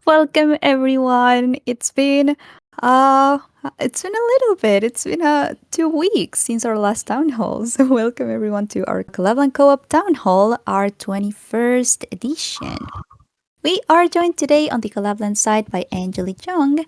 Welcome everyone. Uh it's been a little bit. It's been 2 weeks since our last town hall. So welcome everyone to our Collab.Land Co-op Town Hall, our 21st edition. We are joined today on the Collab.Land side by Angeli Jung,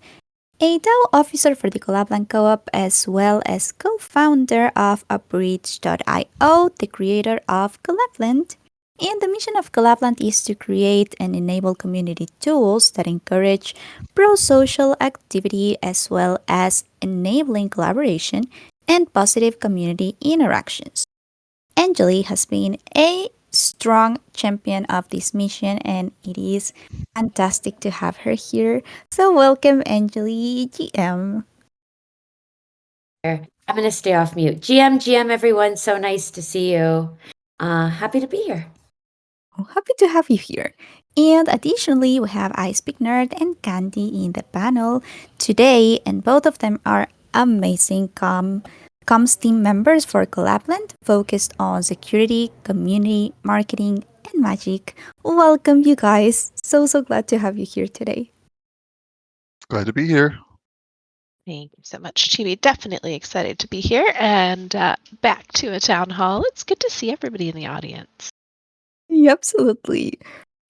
a DAO officer for the Collab.Land Co-op as well as co-founder of Upbridge.io, the creator of Collab.Land. And the mission of Collab.Land is to create and enable community tools that encourage pro-social activity as well as enabling collaboration and positive community interactions. Angeli has been a strong champion of this mission, and it is fantastic to have her here. So, welcome, Angeli GM. I'm going to stay off mute. GM, everyone. So nice to see you. Happy to be here. Happy to have you here. And additionally, we have I Speak Nerd and Candy in the panel today, and both of them are amazing comms team members for Collab.Land, focused on security, community, marketing, and magic. Welcome, you guys. So glad to have you here today. Glad to be here. Thank you so much, Chibi. Definitely excited to be here and back to a town hall. It's good to see everybody in the audience. Yeah, absolutely.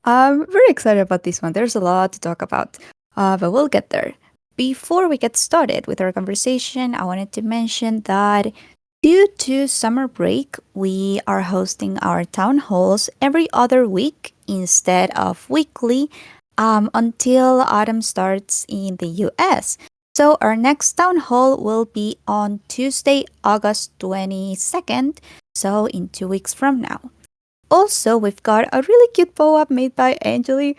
I'm very excited about this one. There's a lot to talk about, but we'll get there. Before we get started with our conversation, I wanted to mention that due to summer break, we are hosting our town halls every other week instead of weekly until autumn starts in the US. So our next town hall will be on Tuesday, August 22nd, so in 2 weeks from now. Also, we've got a really cute POAP made by Angeli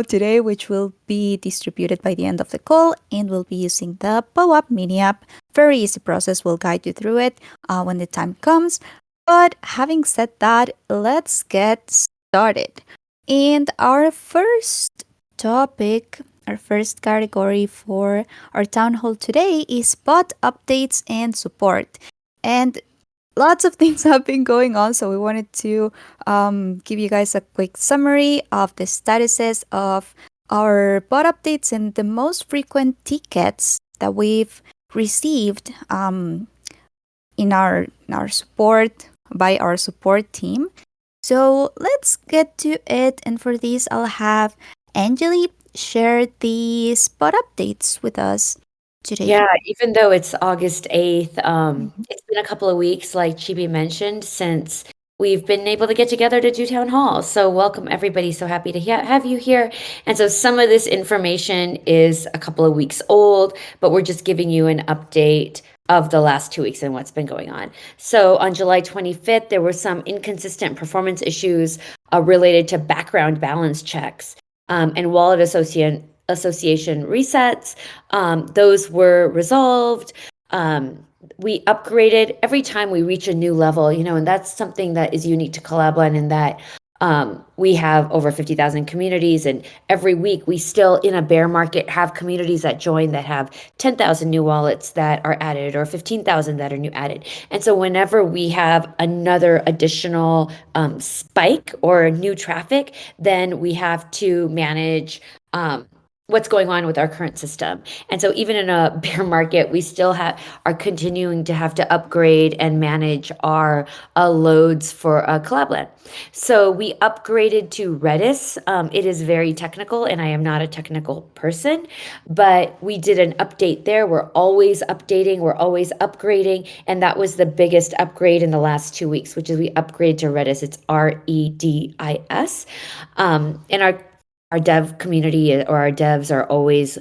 today, which will be distributed by the end of the call, and we'll be using the POAP mini app. Very easy process, we'll guide you through it when the time comes. But having said that, let's get started. And our first topic, our first category for our town hall today is bot updates and support. And lots of things have been going on, so we wanted to give you guys a quick summary of the statuses of our bot updates and the most frequent tickets that we've received in our support by our support team. So let's get to it, and for this, I'll have Angeli share the spot updates with us today. Yeah, even though it's August 8th, it's been a couple of weeks, like Chibi mentioned, since we've been able to get together to do town hall. So welcome everybody. So happy to have you here. And so some of this information is a couple of weeks old, but we're just giving you an update of the last 2 weeks and what's been going on. So on July 25th, there were some inconsistent performance issues related to background balance checks and wallet association resets. Those were resolved. We upgraded every time we reach a new level, and that's something that is unique to Collab.Land in that we have over 50,000 communities, and every week we still, in a bear market, have communities that join that have 10,000 new wallets that are added or 15,000 that are new added. And so whenever we have another additional spike or new traffic, then we have to manage what's going on with our current system. And so even in a bear market, we still are continuing to have to upgrade and manage our loads for Collab.Land. So we upgraded to Redis. It is very technical, and I am not a technical person, but we did an update there. We're always updating, we're always upgrading, and that was the biggest upgrade in the last 2 weeks, which is we upgrade to Redis. It's REDIS. And our dev community or our devs are always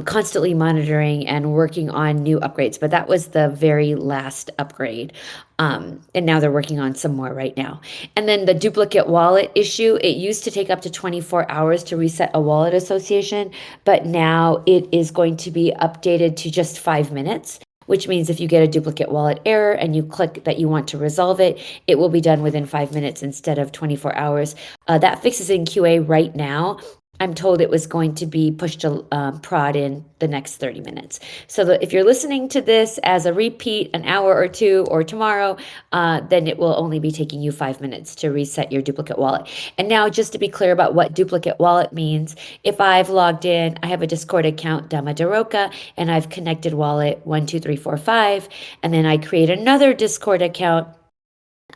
constantly monitoring and working on new upgrades, but that was the very last upgrade. And now they're working on some more right now. And then the duplicate wallet issue, it used to take up to 24 hours to reset a wallet association, but now it is going to be updated to just 5 minutes, which means if you get a duplicate wallet error and you click that you want to resolve it, it will be done within 5 minutes instead of 24 hours. That fix is in QA right now. I'm told it was going to be pushed to prod in the next 30 minutes. So that if you're listening to this as a repeat an hour or two or tomorrow, then it will only be taking you 5 minutes to reset your duplicate wallet. And now just to be clear about what duplicate wallet means, if I've logged in, I have a Discord account, Dama Daroka, and I've connected wallet 12345, and then I create another Discord account,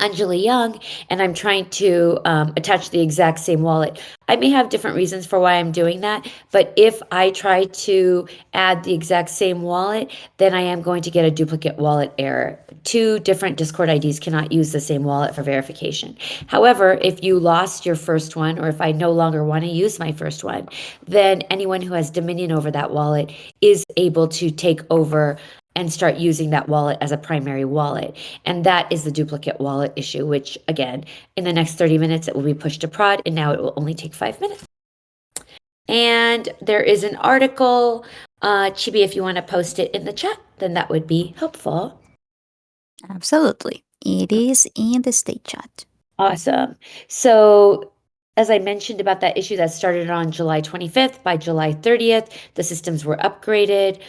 Anjali Young, and I'm trying to attach the exact same wallet. I may have different reasons for why I'm doing that, but if I try to add the exact same wallet, then I am going to get a duplicate wallet error. Two different Discord IDs cannot use the same wallet for verification. However, if you lost your first one, or if I no longer want to use my first one, then anyone who has dominion over that wallet is able to take over and start using that wallet as a primary wallet. And that is the duplicate wallet issue, which again, in the next 30 minutes, it will be pushed to prod, and now it will only take 5 minutes. And there is an article, Chibi, if you want to post it in the chat, then that would be helpful. Absolutely. It is in the state chat. Awesome. So as I mentioned about that issue that started on July 25th, by July 30th, the systems were upgraded.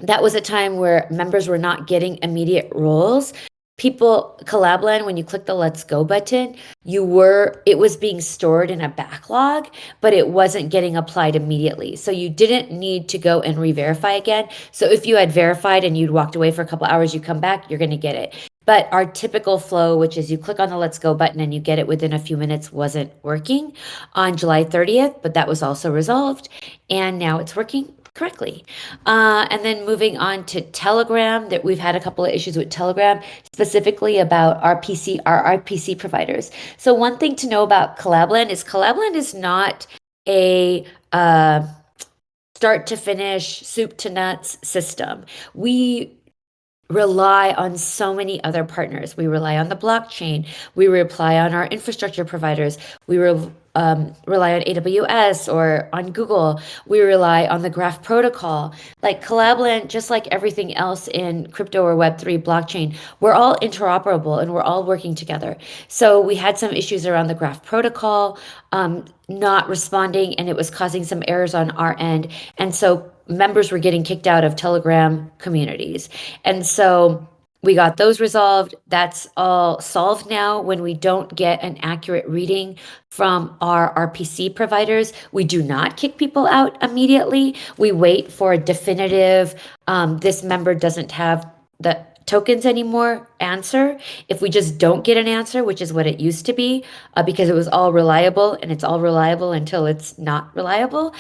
That was a time where members were not getting immediate roles. People, Collab.Land, when you click the Let's Go button, it was being stored in a backlog, but it wasn't getting applied immediately. So you didn't need to go and re-verify again. So if you had verified and you'd walked away for a couple hours, you come back, you're going to get it. But our typical flow, which is you click on the Let's Go button and you get it within a few minutes, wasn't working on July 30th, but that was also resolved. And now it's working correctly. And then moving on to Telegram, that we've had a couple of issues with Telegram, specifically about our RPC providers. So one thing to know about Collab.Land is not a start to finish, soup to nuts system. We rely on so many other partners. We rely on the blockchain. We rely on our infrastructure providers. We rely on AWS or on Google. We rely on the Graph protocol. Like Collab.Land, just like everything else in crypto or Web3 blockchain, we're all interoperable and we're all working together. So we had some issues around the Graph protocol not responding, and it was causing some errors on our end. And so members were getting kicked out of Telegram communities. And so we got those resolved. That's all solved now. When we don't get an accurate reading from our RPC providers, we do not kick people out immediately. We wait for a definitive, this member doesn't have the tokens anymore answer. If we just don't get an answer, which is what it used to be, because it was all reliable, and it's all reliable until it's not reliable,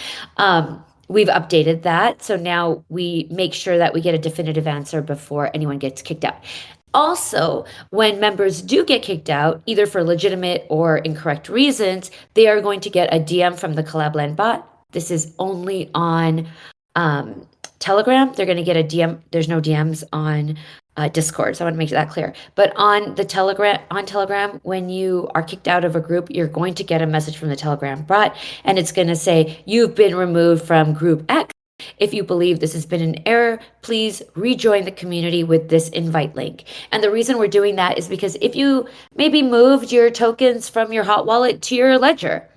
we've updated that. So now we make sure that we get a definitive answer before anyone gets kicked out. Also, when members do get kicked out, either for legitimate or incorrect reasons, they are going to get a DM from the Collab.Land bot. This is only on Telegram. They're going to get a DM. There's no DMs on Discord, so I want to make that clear. But on Telegram, when you are kicked out of a group, you're going to get a message from the Telegram bot, and it's going to say, you've been removed from group X. If you believe this has been an error, please rejoin the community with this invite link. And the reason we're doing that is because if you maybe moved your tokens from your hot wallet to your ledger,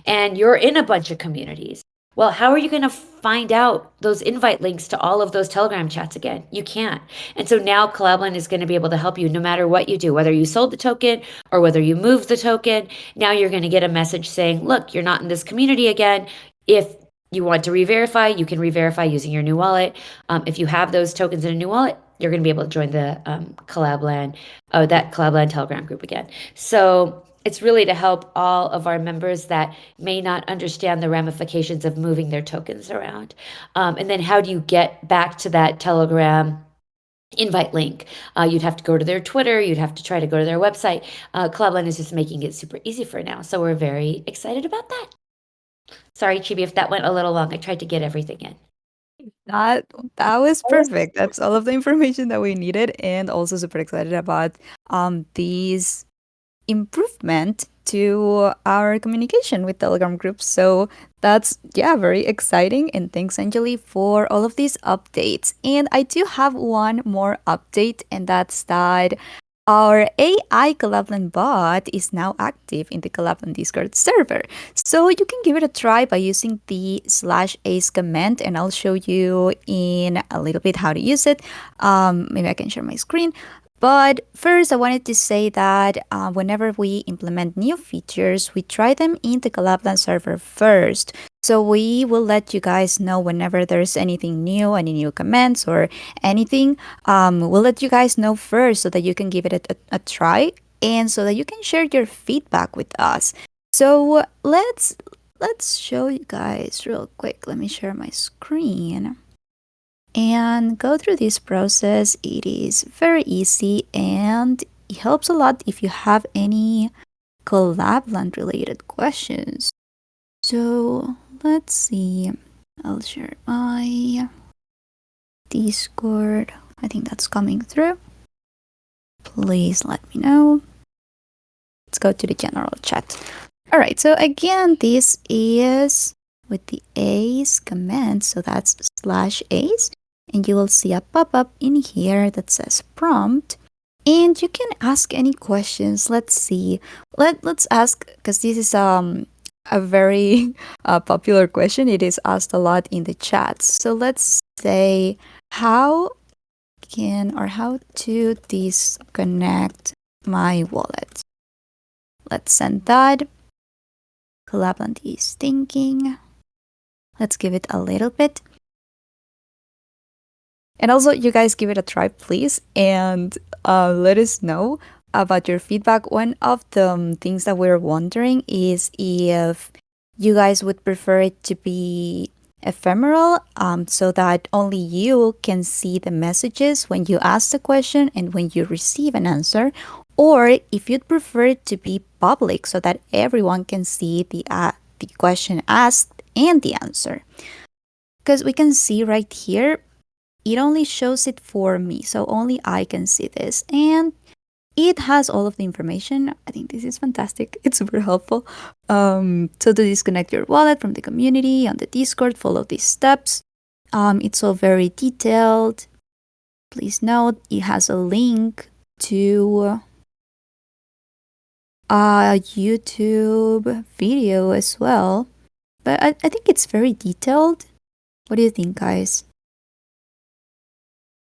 and you're in a bunch of communities, well, how are you going to find out those invite links to all of those Telegram chats again? You can't. And so now Collab.Land is going to be able to help you no matter what you do, whether you sold the token or whether you moved the token. Now you're going to get a message saying, look, you're not in this community again. If you want to re-verify, you can re-verify using your new wallet. If you have those tokens in a new wallet, you're going to be able to join the Collab.Land Telegram group again. So it's really to help all of our members that may not understand the ramifications of moving their tokens around. And then how do you get back to that Telegram invite link? You'd have to go to their Twitter. You'd have to try to go to their website. Collab.Land is just making it super easy for now. So we're very excited about that. Sorry, Chibi, if that went a little long. I tried to get everything in. That was perfect. That's all of the information that we needed, and also super excited about these improvement to our communication with Telegram groups. So that's very exciting. And thanks, Anjali, for all of these updates. And I do have one more update, and that's that our AI Collab.Land bot is now active in the Collab.Land Discord server. So you can give it a try by using the /ace command, and I'll show you in a little bit how to use it. Maybe I can share my screen. But first, I wanted to say that whenever we implement new features, we try them in the Collab.Land server first. So we will let you guys know whenever there's anything new, any new commands or anything. We'll let you guys know first so that you can give it a try and so that you can share your feedback with us. So let's show you guys real quick. Let me share my screen and go through this process. It is very easy and it helps a lot if you have any Collab.Land related questions. So let's see. I'll share my Discord. I think that's coming through. Please let me know. Let's go to the general chat. All right, so again, this is with the ace command. So that's /ace. And you will see a pop-up in here that says prompt. And you can ask any questions. Let's see. Let's ask, because this is a very popular question. It is asked a lot in the chats. So let's say how to disconnect my wallet. Let's send that. Collab.Land is thinking. Let's give it a little bit. And also, you guys give it a try, please, and let us know about your feedback. One of the things that we're wondering is if you guys would prefer it to be ephemeral, so that only you can see the messages when you ask the question and when you receive an answer, or if you'd prefer it to be public so that everyone can see the question asked and the answer. Because we can see right here, it only shows it for me, so only I can see this. And it has all of the information. I think this is fantastic. It's super helpful. So to disconnect your wallet from the community on the Discord, follow these steps. It's all very detailed. Please note it has a link to a YouTube video as well. But I think it's very detailed. What do you think, guys?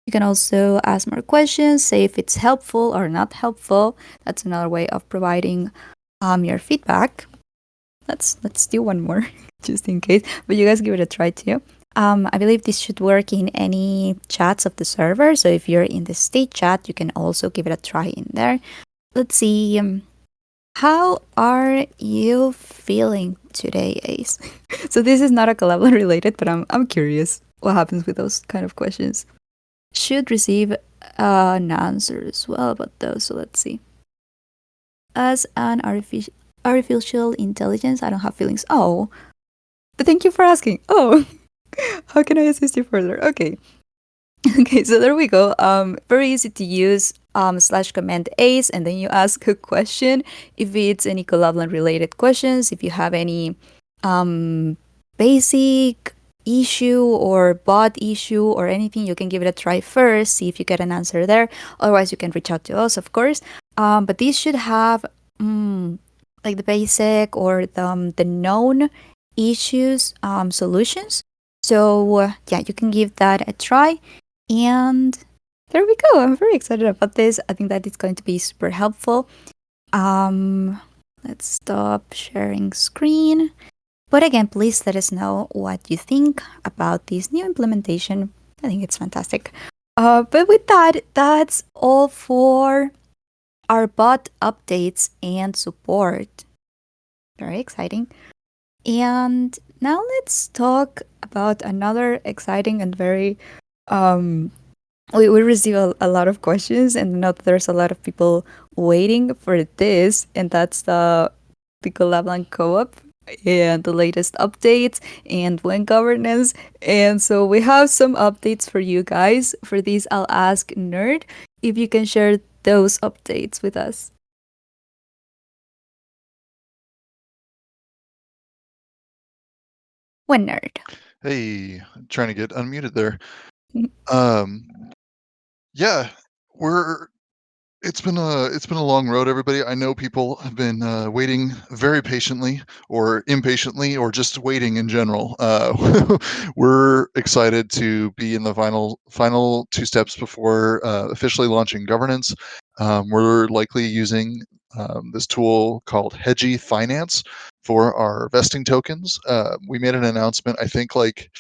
You can also ask more questions, say if it's helpful or not helpful. That's another way of providing your feedback. Let's do one more just in case. But you guys give it a try too. I believe this should work in any chats of the server. So if you're in the state chat, you can also give it a try in there. Let's see. How are you feeling today, Ace? So this is not a Collab.Land related, but I'm curious what happens with those kind of questions. Should receive an answer as well about those. So let's see. As an artificial intelligence, I don't have feelings. Oh, but thank you for asking. Oh, how can I assist you further? Okay. Okay, so there we go. Very easy to use. /command ace, and then you ask a question. If it's any Collab.Land related questions, if you have any basic issue or bot issue or anything, you can give it a try first, see if you get an answer there. Otherwise, you can reach out to us, of course. But these should have like the basic or the known issues solutions. So yeah, you can give that a try. And there we go. I'm very excited about this. I think that it's going to be super helpful. Let's stop sharing screen. But again, please let us know what you think about this new implementation. I think it's fantastic. But with that, that's all for our bot updates and support. Very exciting. And now let's talk about another exciting and very we receive a lot of questions, and I know that there's a lot of people waiting for this, and that's the Collab.Land co-op and the latest updates and when governance. And so we have some updates for you guys. For this, I'll ask Nerd if you can share those updates with us. When Nerd. Hey, trying to get unmuted there. Yeah, we're It's been a long road, everybody. I know people have been waiting very patiently, or impatiently, or just waiting in general. We're excited to be in the final two steps before officially launching governance. We're likely using this tool called Hedgy Finance for our vesting tokens. We made an announcement, I think, like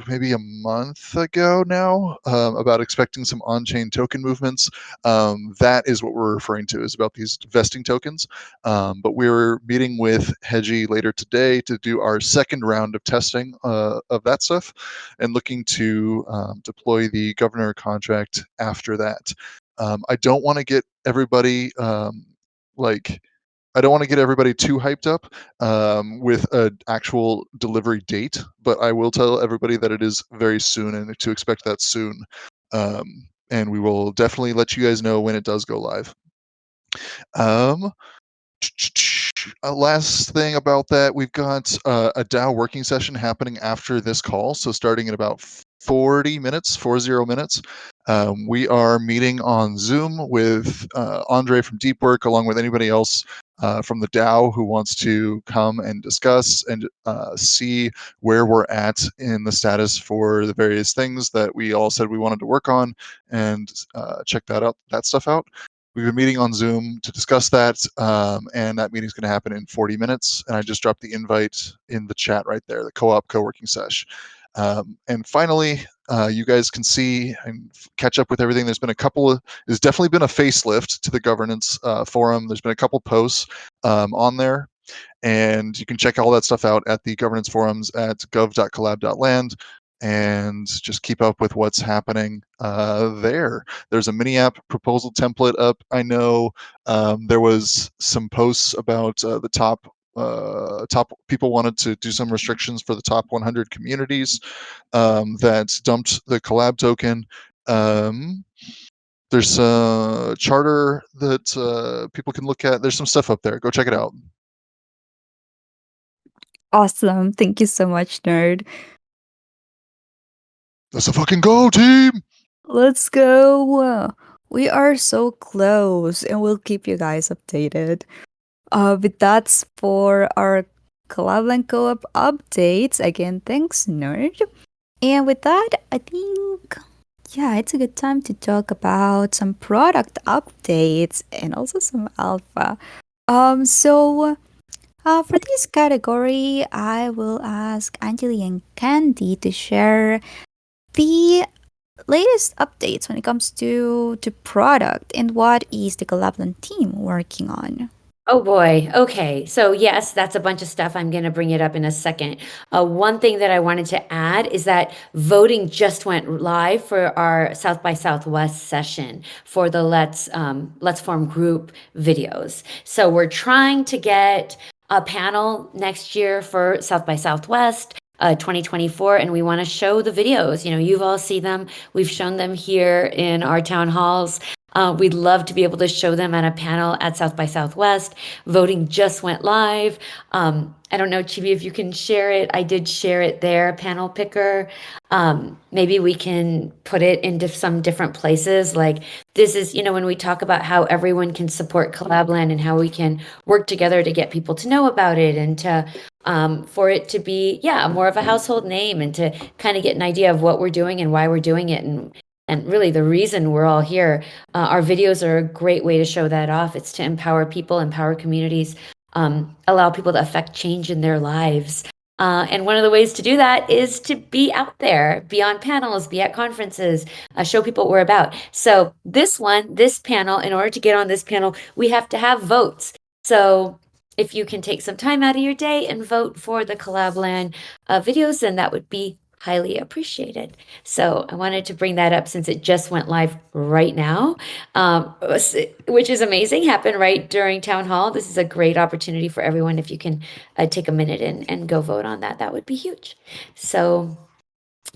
maybe a month ago now, about expecting some on-chain token movements. That is what we're referring to, is about these vesting tokens. But we're meeting with Hedgy later today to do our second round of testing of that stuff, and looking to deploy the governor contract after that. I don't want to get everybody like I don't want to get everybody too hyped up with an actual delivery date, but I will tell everybody that it is very soon and to expect that soon. And we will definitely let you guys know when it does go live. Um, Last thing about that, we've got a DAO working session happening after this call. So starting in about 40 minutes, 40 minutes, we are meeting on Zoom with Andre from Deep Work, along with anybody else from the DAO who wants to come and discuss and see where we're at in the status for the various things that we all said we wanted to work on, and check that stuff out. We've been meeting on Zoom to discuss that, and that meeting is going to happen in 40 minutes. And I just dropped the invite in the chat right there, the co-op co-working sesh. And finally, you guys can see and catch up with everything. There's definitely been a facelift to the governance forum. There's been a couple posts on there, and you can check all that stuff out at the governance forums at gov.collab.land, and just keep up with what's happening there. There's a mini app proposal template up. I know there was some posts about the top people wanted to do some restrictions for the top 100 communities that dumped the collab token. There's a charter that people can look at. There's some stuff up there. Go check it out. Awesome. Thank you so much, nerd. Let's fucking go, team! Let's go. We are so close, and we'll keep you guys updated. But that's for our Collab.Land co-op updates. Again, thanks, nerd. And with that, I think, yeah, it's a good time to talk about some product updates and also some alpha. For this category, I will ask Anjali and Candy to share the latest updates when it comes to product and what is the Collab.Land team working on. Oh boy. Okay. So yes, that's a bunch of stuff. I'm going to bring it up in a second. One thing that I wanted to add is that voting just went live for our South by Southwest session for the Let's Form group videos. So we're trying to get a panel next year for South by Southwest 2024, and we want to show the videos. You've all seen them. We've shown them here in our town halls. We'd love to be able to show them at a panel at South by Southwest. Voting just went live. I don't know, Chibi, if you can share it. I did share it there, panel picker. Maybe we can put it into some different places. Like this is, when we talk about how everyone can support Collab.Land and how we can work together to get people to know about it and to for it to be, more of a household name, and to kind of get an idea of what we're doing and why we're doing it, and really the reason we're all here. Our videos are a great way to show that off. It's to empower people, empower communities, allow people to affect change in their lives. And one of the ways to do that is to be out there, be on panels, be at conferences, show people what we're about. So this panel, in order to get on this panel, we have to have votes. So if you can take some time out of your day and vote for the Collab.Land videos, then that would be highly appreciated. So I wanted to bring that up since it just went live right now, which is amazing. Happened right during town hall. This is a great opportunity for everyone. If you can take a minute and go vote on that, that would be huge. So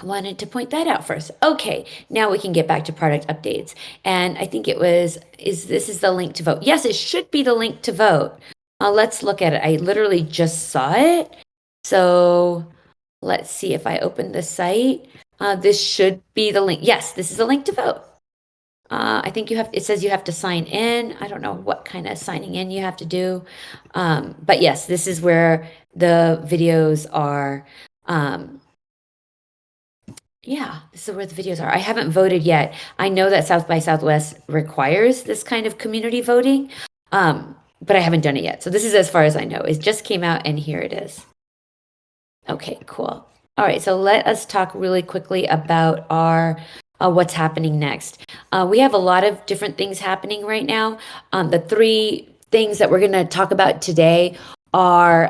I wanted to point that out first. Okay, now we can get back to product updates. And I think this is the link to vote. Yes, it should be the link to vote. Let's look at it. I literally just saw it. So let's see if I open the site. This should be the link. Yes, this is a link to vote. I think it says you have to sign in. I don't know what kind of signing in you have to do. But yes, this is where the videos are. Yeah, this is where the videos are. I haven't voted yet. I know that South by Southwest requires this kind of community voting, but I haven't done it yet. So this is as far as I know. It just came out and here it is. Okay, cool. All right, so let us talk really quickly about our what's happening next. We have a lot of different things happening right now. The three things that we're going to talk about today are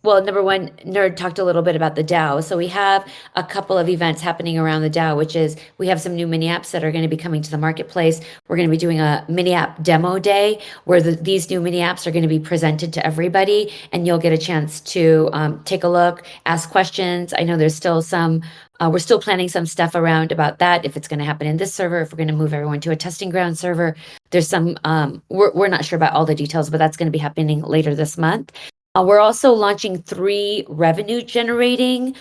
well, number one, Nerd talked a little bit about the DAO. So we have a couple of events happening around the DAO, which is we have some new mini apps that are going to be coming to the marketplace. We're going to be doing a mini app demo day where these new mini apps are going to be presented to everybody, and you'll get a chance to take a look, ask questions. I know there's still some. We're still planning some stuff around about that, if it's going to happen in this server, if we're going to move everyone to a testing ground server. There's some, we're not sure about all the details, but that's going to be happening later this month. We're also launching 3 revenue generating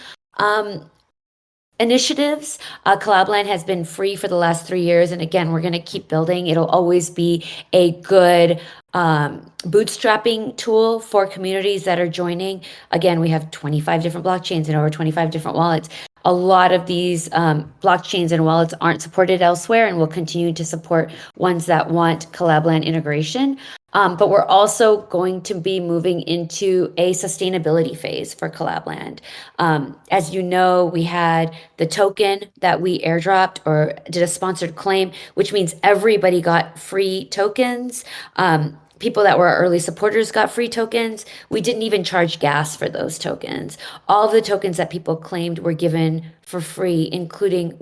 initiatives. Collab.Land has been free for the last 3 years. And again, we're going to keep building. It'll always be a good bootstrapping tool for communities that are joining. Again, we have 25 different blockchains and over 25 different wallets. A lot of these blockchains and wallets aren't supported elsewhere, and we'll continue to support ones that want Collab.Land integration. But we're also going to be moving into a sustainability phase for Collab.Land. As you know, we had the token that we airdropped or did a sponsored claim, which means everybody got free tokens. People that were our early supporters got free tokens. We didn't even charge gas for those tokens. All of the tokens that people claimed were given for free, including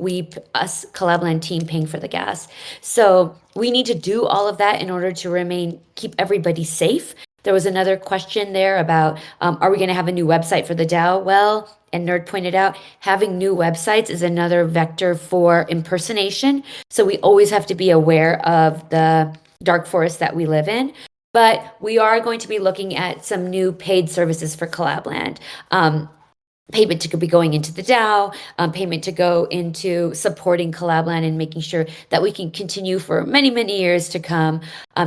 us, Collab.Land team, paying for the gas. So we need to do all of that in order to keep everybody safe. There was another question there about, are we going to have a new website for the DAO? Well, and Nerd pointed out, having new websites is another vector for impersonation. So we always have to be aware of the dark forest that we live in. But we are going to be looking at some new paid services for Collab.Land. Payment to be going into the DAO, payment to go into supporting Collab.Land and making sure that we can continue for many, many years to come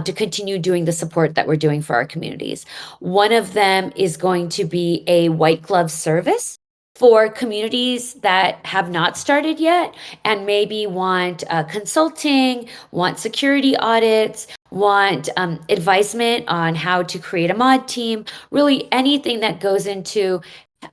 to continue doing the support that we're doing for our communities. One of them is going to be a white glove service for communities that have not started yet and maybe want consulting, want security audits, want advisement on how to create a mod team, really anything that goes into,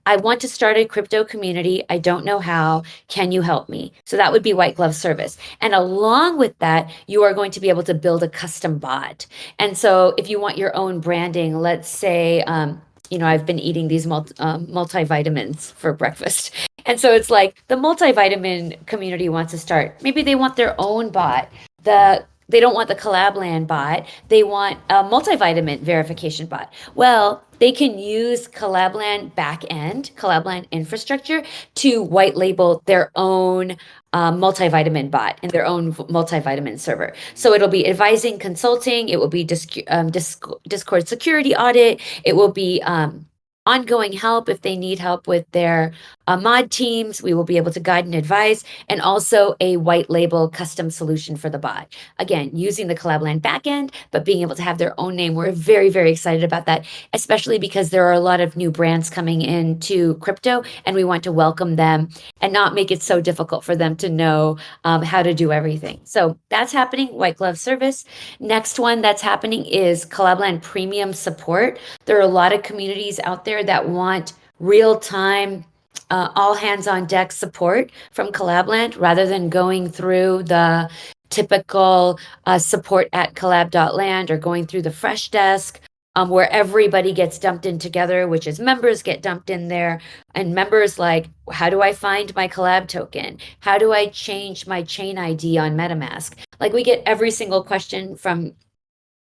I want to start a crypto community. I don't know how. Can you help me? So that would be white glove service. And along with that, you are going to be able to build a custom bot. And so if you want your own branding, let's say, I've been eating these multivitamins for breakfast. And so it's like the multivitamin community wants to start. Maybe they want their own bot. They don't want the Collab.Land bot. They want a multivitamin verification bot. Well, they can use Collab.Land backend, Collab.Land infrastructure to white label their own multivitamin bot in their own multivitamin server. So it'll be advising, consulting. It will be Discord security audit. It will be ongoing help if they need help with their mod teams. We will be able to guide and advise, and also a white label custom solution for the bot. Again, using the Collab.Land backend, but being able to have their own name. We're very, very excited about that, especially because there are a lot of new brands coming into crypto, and we want to welcome them and not make it so difficult for them to know how to do everything. So that's happening, white glove service. Next one that's happening is Collab.Land premium support. There are a lot of communities out there that want real-time all hands on deck support from Collab.Land rather than going through the typical support at collab.land or going through the fresh desk where everybody gets dumped in together, which is members get dumped in there, and members like, how do I find my Collab token? How do I change my chain ID on MetaMask? Like, we get every single question from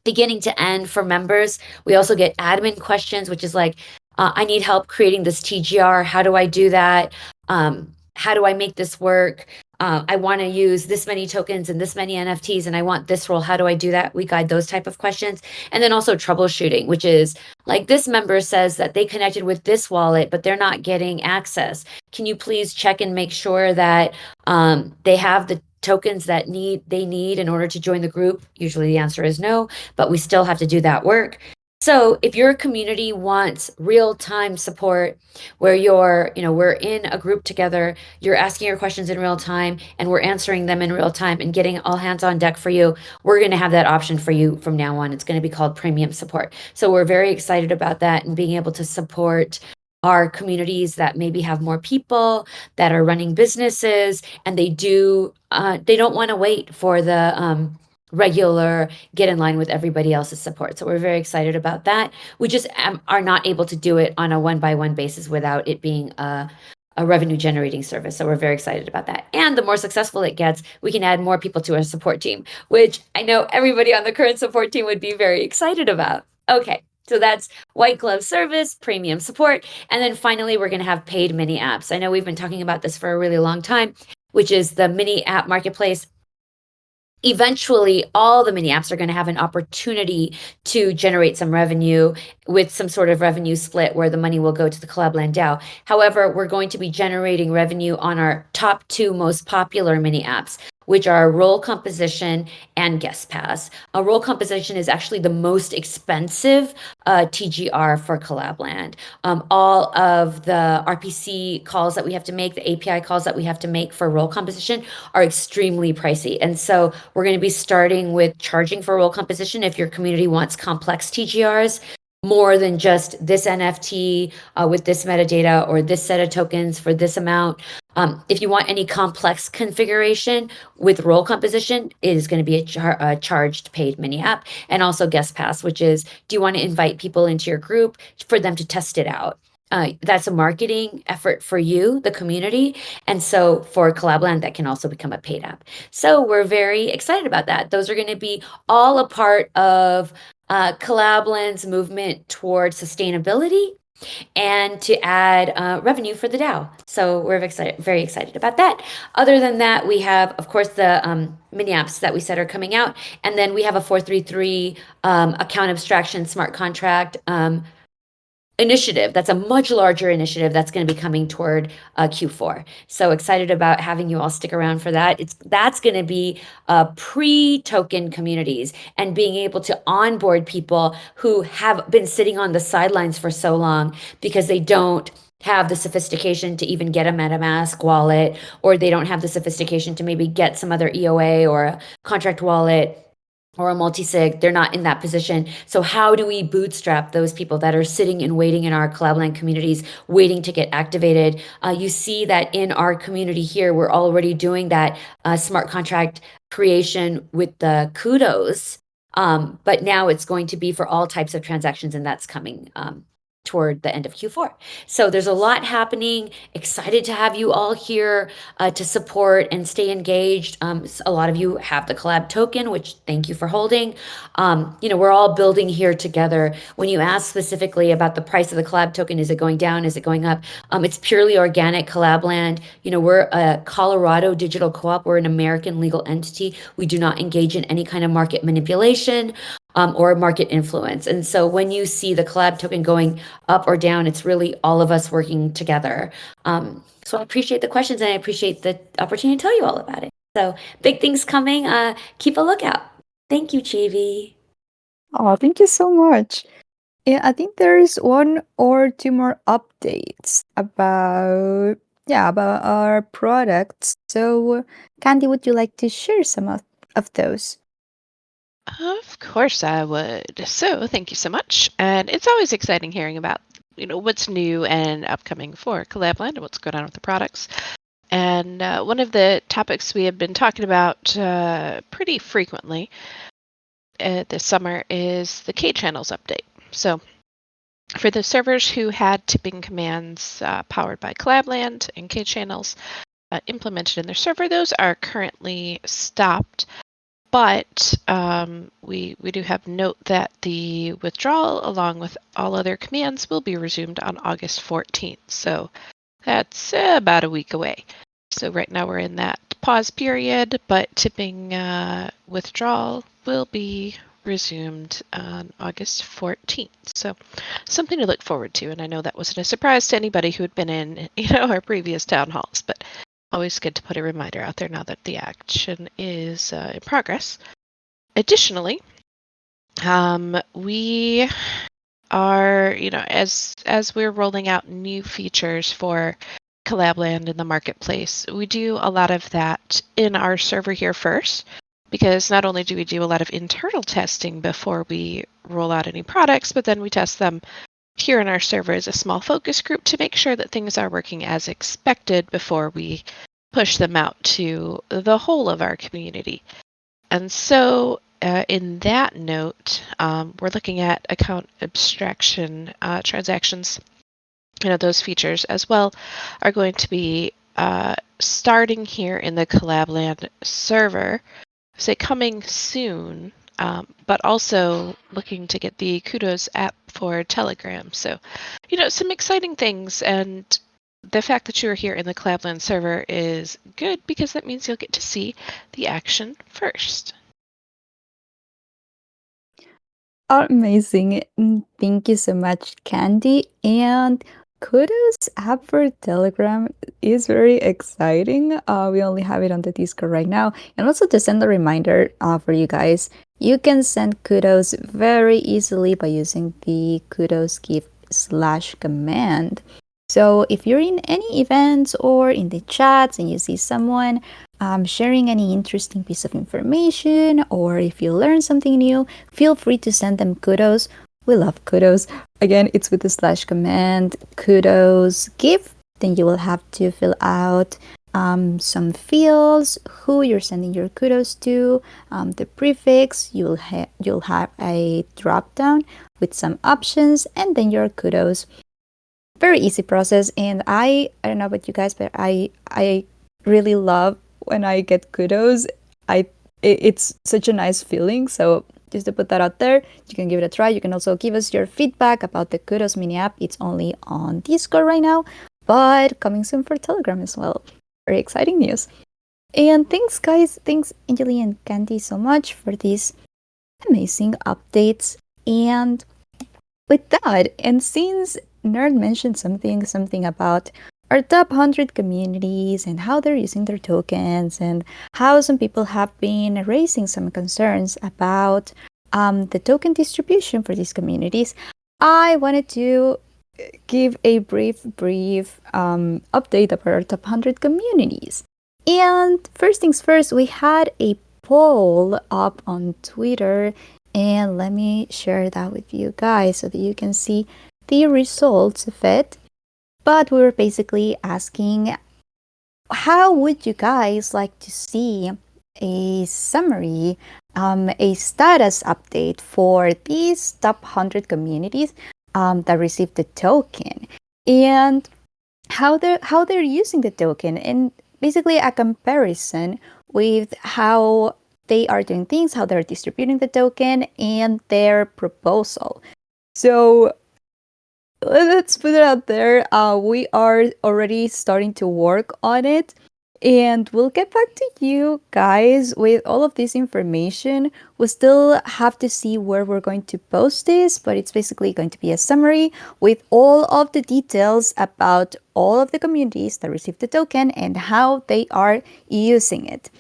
beginning to end for members. We also get admin questions, which is like, I need help creating this TGR. How do I do that? How do I make this work? I want to use this many tokens and this many NFTs, and I want this role. How do I do that? We guide those type of questions. And then also troubleshooting, which is like, this member says that they connected with this wallet, but they're not getting access. Can you please check and make sure that they have the tokens that they need in order to join the group? Usually the answer is no, but we still have to do that work. So if your community wants real-time support where we're in a group together, you're asking your questions in real time and we're answering them in real time and getting all hands on deck for you, we're going to have that option for you from now on. It's going to be called premium support. So we're very excited about that and being able to support our communities that maybe have more people that are running businesses, and they don't want to wait for the regular get in line with everybody else's support. So we're very excited about that. We just are not able to do it on a one-by-one basis without it being a revenue generating service. So we're very excited about that. And the more successful it gets, we can add more people to our support team, which I know everybody on the current support team would be very excited about. Okay, so that's white glove service, premium support. And then finally, we're going to have paid mini apps. I know we've been talking about this for a really long time, which is the mini app marketplace. Eventually, all the mini apps are going to have an opportunity to generate some revenue with some sort of revenue split where the money will go to the Collab.Land DAO. However, we're going to be generating revenue on our top 2 most popular mini apps, which are role composition and guest pass. A role composition is actually the most expensive TGR for Collab.Land. All of the RPC calls that we have to make, the API calls that we have to make for role composition are extremely pricey. And so we're going to be starting with charging for role composition if your community wants complex TGRs, more than just this NFT with this metadata or this set of tokens for this amount. If you want any complex configuration with role composition, it is going to be a charged paid mini app, and also guest pass, which is, do you want to invite people into your group for them to test it out? That's a marketing effort for you, the community. And so for Collab.Land, that can also become a paid app. So we're very excited about that. Those are going to be all a part of Collab.Land's movement toward sustainability and to add revenue for the DAO. So we're very excited about that. Other than that, we have, of course, the mini apps that we said are coming out. And then we have a 433 account abstraction smart contract initiative. That's a much larger initiative that's going to be coming toward Q4. So excited about having you all stick around for that. That's going to be pre-token communities and being able to onboard people who have been sitting on the sidelines for so long because they don't have the sophistication to even get a MetaMask wallet, or they don't have the sophistication to maybe get some other EOA or a contract wallet or a multi-sig. They're not in that position. So how do we bootstrap those people that are sitting and waiting in our Collab.Land communities, waiting to get activated? You see that in our community here, we're already doing that smart contract creation with the kudos. But now it's going to be for all types of transactions, and that's coming toward the end of Q4. So there's a lot happening. Excited to have you all here to support and stay engaged. A lot of you have the Collab token, which thank you for holding. We're all building here together. When you ask specifically about the price of the Collab token, is it going down? Is it going up? It's purely organic Collab.Land. We're a Colorado digital co-op. We're an American legal entity. We do not engage in any kind of market manipulation or market influence. And so when you see the Collab token going up or down, it's really all of us working together. So I appreciate the questions, and I appreciate the opportunity to tell you all about it. So big things coming. Keep a lookout. Thank you, Chivi. Oh, thank you so much. Yeah, I think there's 1 or 2 more updates about our products. So, Candy, would you like to share some of those? Of course I would. So thank you so much. And it's always exciting hearing about, what's new and upcoming for Collab.Land and what's going on with the products. And one of the topics we have been talking about pretty frequently this summer is the K-channels update. So for the servers who had tipping commands powered by Collab.Land and K-channels implemented in their server, those are currently stopped. But we do have note that the withdrawal, along with all other commands, will be resumed on August 14th. So that's about a week away. So right now we're in that pause period, but tipping withdrawal will be resumed on August 14th. So something to look forward to. And I know that wasn't a surprise to anybody who had been in, our previous town halls, but Always good to put a reminder out there now that the action is in progress. Additionally, we are, as we're rolling out new features for Collab.Land in the marketplace, we do a lot of that in our server here first, because not only do we do a lot of internal testing before we roll out any products, but then we test them here in our server as a small focus group to make sure that things are working as expected before we push them out to the whole of our community. And so in that note, we're looking at account abstraction transactions. Those features as well are going to be starting here in the Collab.Land server, say coming soon, but also looking to get the Kudos app for Telegram. So, some exciting things. And the fact that you are here in the Collab.Land server is good because that means you'll get to see the action first. Amazing. Thank you so much, Candy. And Kudos app for Telegram is very exciting. We only have it on the Discord right now. And also to send a reminder for you guys, you can send Kudos very easily by using the Kudos gift / command. So if you're in any events or in the chats and you see someone sharing any interesting piece of information, or if you learn something new, feel free to send them Kudos. We love Kudos. Again, it's with the / command, Kudos gift. Then you will have to fill out some fields, who you're sending your Kudos to, the prefix. You'll have a drop down with some options, and then your Kudos. Very easy process, and I don't know about you guys, but I really love when I get Kudos. It's such a nice feeling. So just to put that out there, you can give it a try. You can also give us your feedback about the Kudos mini app. It's only on Discord right now, but coming soon for Telegram as well. Very exciting news. And thanks, guys. Thanks, Angeline and Candy, so much for these amazing updates. And with that, and since Nerd mentioned something about our top 100 communities and how they're using their tokens, and how some people have been raising some concerns about the token distribution for these communities, I wanted to give a brief update about our top 100 communities. And first things first, we had a poll up on Twitter, and let me share that with you guys so that you can see the results of it. But we were basically asking, how would you guys like to see a summary, a status update for these top 100 communities that received the token, and how they're using the token, and basically a comparison with how they are doing things, how they're distributing the token, and their proposal. So let's put it out there. We are already starting to work on it, and we'll get back to you guys with all of this information. We still have to see where we're going to post this, but it's basically going to be a summary with all of the details about all of the communities that received the token and how they are using it.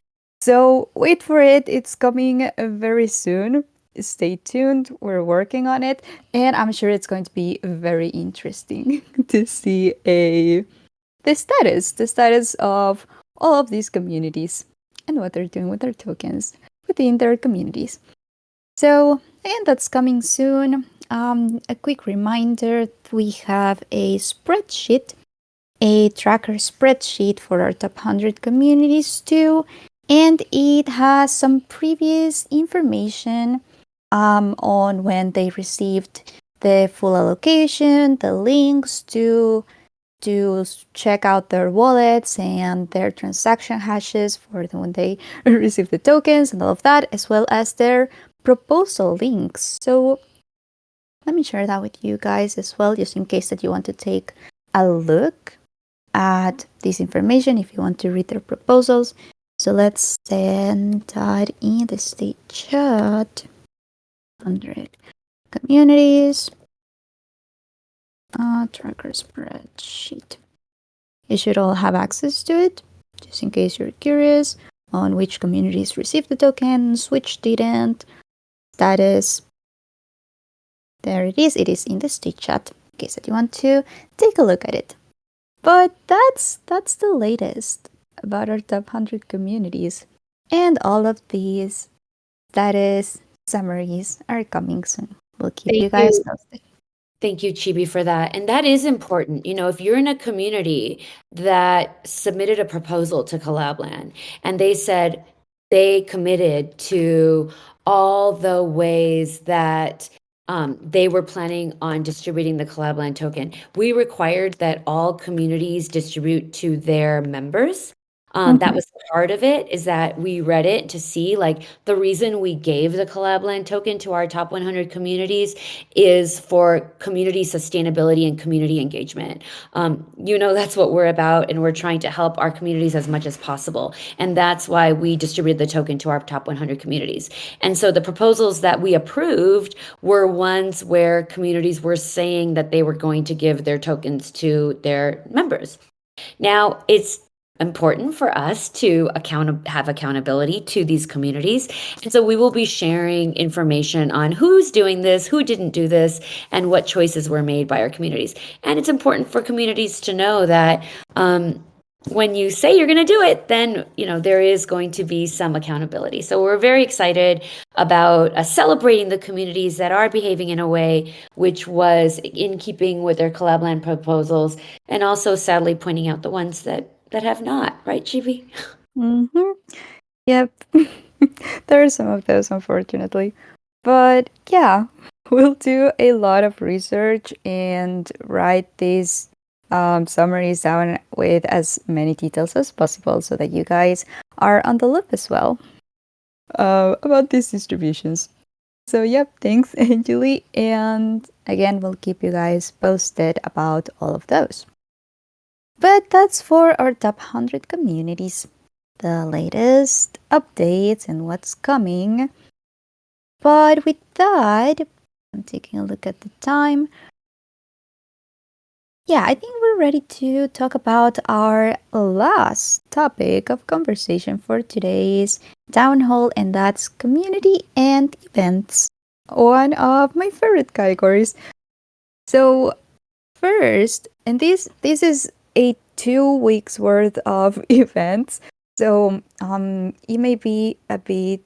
So wait for it. It's coming very soon. Stay tuned. We're working on it, and I'm sure it's going to be very interesting to see the status of all of these communities and what they're doing with their tokens within their communities. So, and that's coming soon. A quick reminder, we have a spreadsheet, a tracker spreadsheet for our top 100 communities too, and it has some previous information on when they received the full allocation, the links to check out their wallets and their transaction hashes for when they receive the tokens and all of that, as well as their proposal links. So let me share that with you guys as well, just in case that you want to take a look at this information, if you want to read their proposals. So let's send that in the state chat. 100 communities, tracker spreadsheet. You should all have access to it. just in case you're curious on which communities received the tokens, which didn't. Status. There it is. It is in the state chat in case that you want to take a look at it. But that's the latest about our top 100 communities. And all of these status summaries are coming soon. We'll keep you guys posted. Thank you, Chibi, for that. And that is important. If you're in a community that submitted a proposal to Collab.Land and they said they committed to all the ways that they were planning on distributing the Collab.Land token, we required that all communities distribute to their members. That was part of it, is that we read it to see the reason we gave the Collab.Land token to our top 100 communities is for community sustainability and community engagement. That's what we're about, and we're trying to help our communities as much as possible. And that's why we distributed the token to our top 100 communities. And so the proposals that we approved were ones where communities were saying that they were going to give their tokens to their members. Now, it's important for us to have accountability to these communities. And so we will be sharing information on who's doing this, who didn't do this, and what choices were made by our communities. And it's important for communities to know that when you say you're going to do it, then, there is going to be some accountability. So we're very excited about celebrating the communities that are behaving in a way which was in keeping with their Collab.Land proposals, and also sadly pointing out the ones that have not, right, Chibi? Yep. There are some of those, unfortunately. But yeah, we'll do a lot of research and write these summaries down with as many details as possible so that you guys are on the loop as well about these distributions. So, yep, thanks, Angeli. And again, we'll keep you guys posted about all of those. But that's for our top 100 communities, the latest updates and what's coming. But with that, I'm taking a look at the time. Yeah, I think we're ready to talk about our last topic of conversation for today's town hall, and that's community and events. One of my favorite categories. So first, and this is a 2 weeks worth of events. So it may be a bit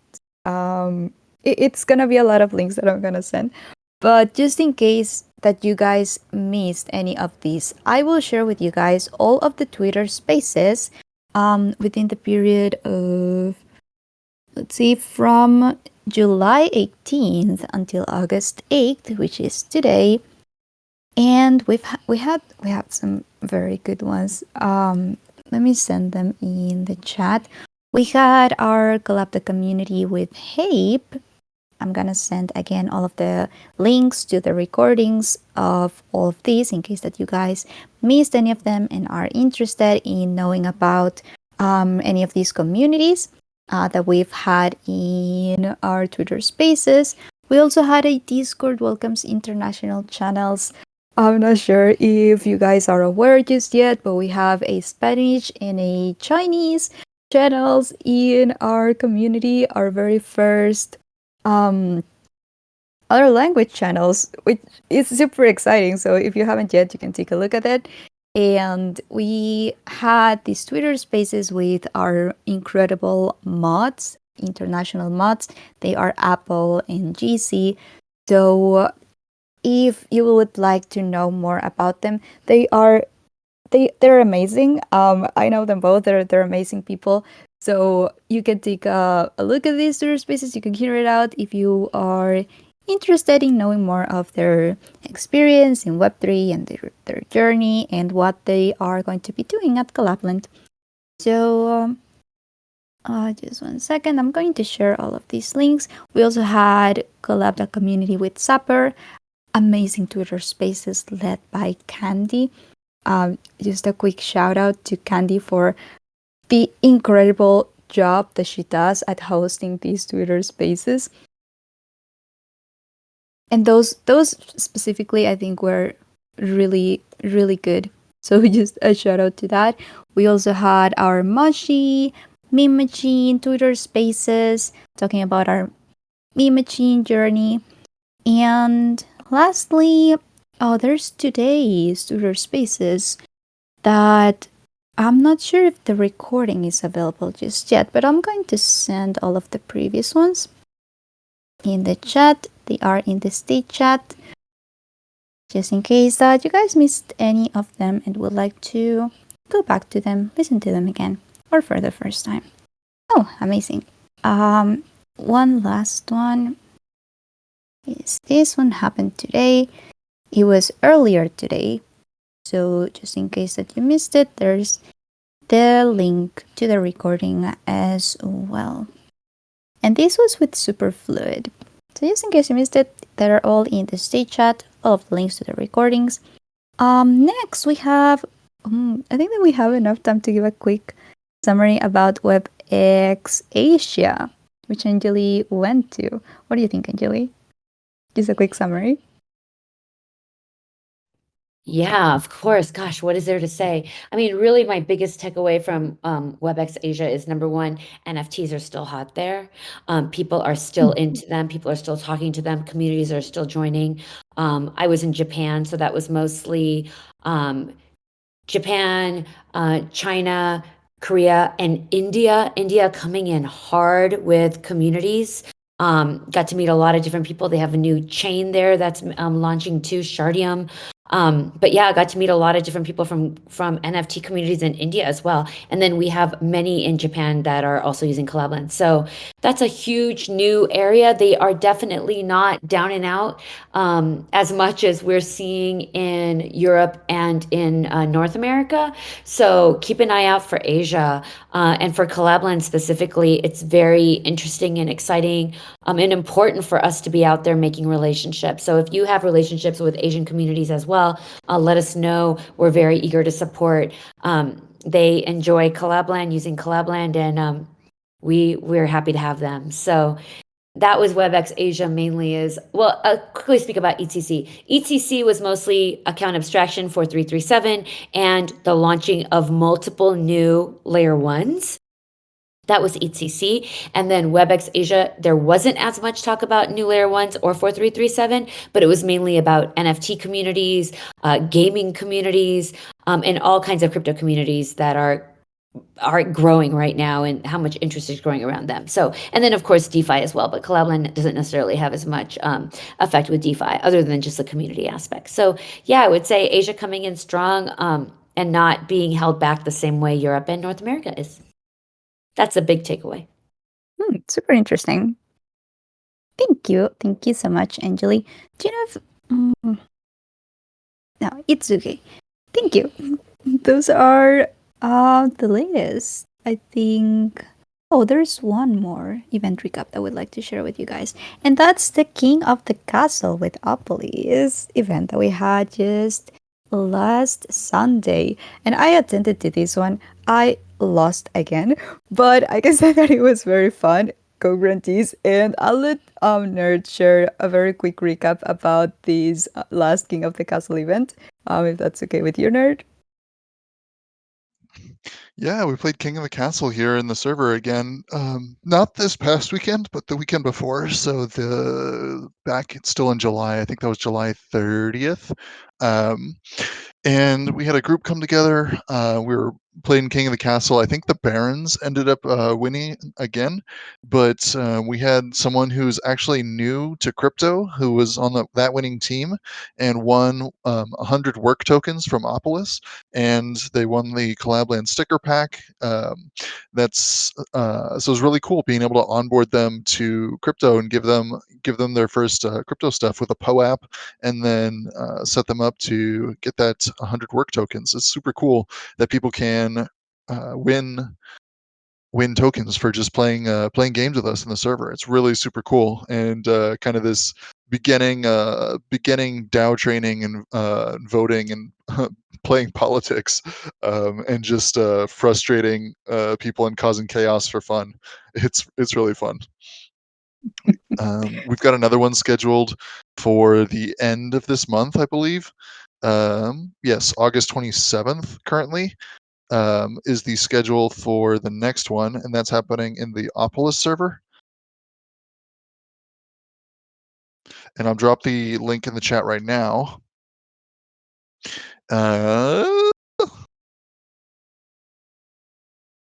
it's gonna be a lot of links that I'm gonna send. But just in case that you guys missed any of these, I will share with you guys all of the Twitter spaces within the period of, let's see, from July 18th until August 8th, which is today. And we have some very good ones. Let me send them in the chat. We had our Collab the Community with HAPE. I'm gonna send again all of the links to the recordings of all of these in case that you guys missed any of them and are interested in knowing about any of these communities that we've had in our Twitter spaces. We also had a Discord welcomes international channels. I'm not sure if you guys are aware just yet, but we have a Spanish and a Chinese channels in our community, our very first other language channels, which is super exciting. So if you haven't yet, you can take a look at it. And we had these Twitter spaces with our incredible mods, international mods. They are Apple and GC. So if you would like to know more about them, they're amazing. I know them both. They're amazing people. So you can take a look at these Twitter spaces. You can hear it out if you are interested in knowing more of their experience in Web3 and their journey and what they are going to be doing at Collab.Land. So just one second. I'm going to share all of these links. We also had Collab Community with Sapper. Amazing Twitter spaces led by Candy. Just a quick shout out to Candy for the incredible job that she does at hosting these Twitter spaces. And those specifically, I think, were really, really good. So just a shout out to that. We also had our Moshi, Meme Machine, Twitter Spaces, talking about our Meme Machine journey. And lastly, oh, there's today's Twitter Spaces that I'm not sure if the recording is available just yet, but I'm going to send all of the previous ones in the chat. They are in the state chat, just in case that you guys missed any of them and would like to go back to them, listen to them again, or for the first time. Oh, amazing. One last one is this one happened today. It was earlier today. So just in case that you missed it, there's the link to the recording as well. And this was with Superfluid. So just in case you missed it, they're all in the state chat, all of the links to the recordings. Next we have, I think that we have enough time to give a quick summary about WebEx Asia, which Anjali went to. What do you think, Anjali? Just a quick summary. Yeah, of course. Gosh, what is there to say? I mean, really, my biggest takeaway from WebEx Asia is number one, NFTs are still hot there. People are still into them. People are still talking to them. Communities are still joining. I was in Japan, so that was mostly Japan, China, Korea, and India. India coming in hard with communities. Got to meet a lot of different people. They have a new chain there that's launching too, Shardium. But yeah, I got to meet a lot of different people from NFT communities in India as well. And then we have many in Japan that are also using Collab.Land. So that's a huge new area. They are definitely not down and out as much as we're seeing in Europe and in North America. So keep an eye out for Asia. And for Collab.Land specifically, it's very interesting and exciting and important for us to be out there making relationships. So if you have relationships with Asian communities as well, let us know. We're very eager to support. They enjoy Collab.Land, using Collab.Land, and we're happy to have them. So that was WebEx Asia mainly quickly speak about ETC. ETC was mostly account abstraction for 337 and the launching of multiple new layer ones. That was ETC. And then WebEx Asia, there wasn't as much talk about new layer ones or 4337, but it was mainly about NFT communities, gaming communities, and all kinds of crypto communities that are growing right now and how much interest is growing around them. So, and then of course DeFi as well, but Collab.Land doesn't necessarily have as much effect with DeFi other than just the community aspect. So yeah, I would say Asia coming in strong and not being held back the same way Europe and North America is. That's a big takeaway. Super interesting. Thank you. Thank you so much, Anjali. Do you know if... no, it's okay. Thank you. Those are the latest. I think... Oh, there's one more event recap that I would like to share with you guys. And that's the King of the Castle with Opolis event that we had just last Sunday. And I attended to this one. I lost again, but I can say that it was very fun. Go Grantees, and I'll let Nerd share a very quick recap about this last King of the Castle event, if that's okay with you, Nerd. Yeah, we played King of the Castle here in the server again. Not this past weekend, but the weekend before. So it's still in July. I think that was July 30th. And we had a group come together. We were playing King of the Castle. I think the Barons ended up winning again, but we had someone who's actually new to crypto who was on that winning team and won 100 work tokens from Opolis, and they won the Collab.Land sticker pack. So it was really cool being able to onboard them to crypto and give them their first crypto stuff with a POAP, and then set them up to get that 100 work tokens. It's super cool that people can win tokens for just playing games with us in the server. It's really super cool, and kind of this beginning DAO training and voting and playing politics, and just frustrating people and causing chaos for fun. It's really fun. We've got another one scheduled for the end of this month, I believe. Yes, August 27th currently is the schedule for the next one, and that's happening in the Opolis server. And I'll drop the link in the chat right now.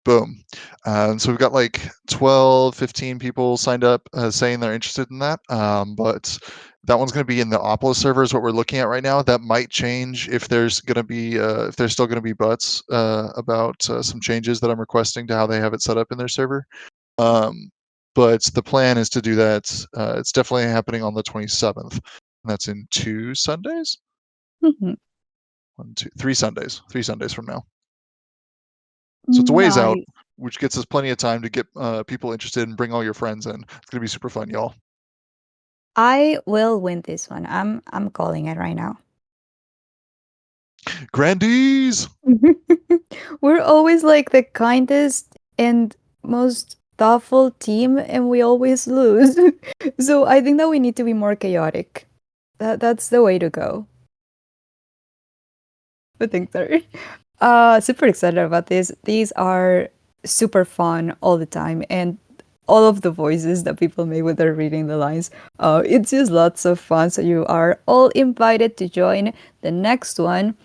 Boom. So we've got like 12, 15 people signed up saying they're interested in that. But that one's going to be in the Opolis server is what we're looking at right now. That might change if there's going to be, if there's still going to be butts about some changes that I'm requesting to how they have it set up in their server. But the plan is to do that. It's definitely happening on the 27th. And that's in 2 Sundays? Mhm. 3 Sundays. 3 Sundays from now. So it's a ways out, Nice. which gets us plenty of time to get people interested and bring all your friends in. It's gonna be super fun, y'all. I will win this one. I'm calling it right now. Grandees! We're always like the kindest and most thoughtful team, and we always lose. So I think that we need to be more chaotic. That's the way to go. I think so. Super excited about this. These are super fun all the time, and all of the voices that people make when they're reading the lines. It's just lots of fun. So you are all invited to join the next one.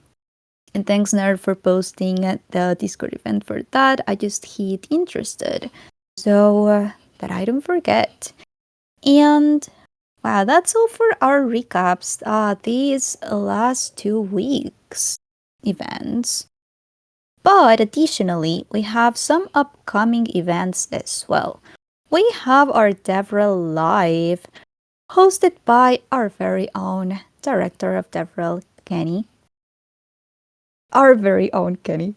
And thanks, Nerd, for posting the Discord event for that. I just hit interested so that I don't forget. And wow, that's all for our recaps. These last 2 weeks events. But additionally, we have some upcoming events as well. We have our DevRel Live, hosted by our very own director of DevRel, Kenny. Our very own Kenny.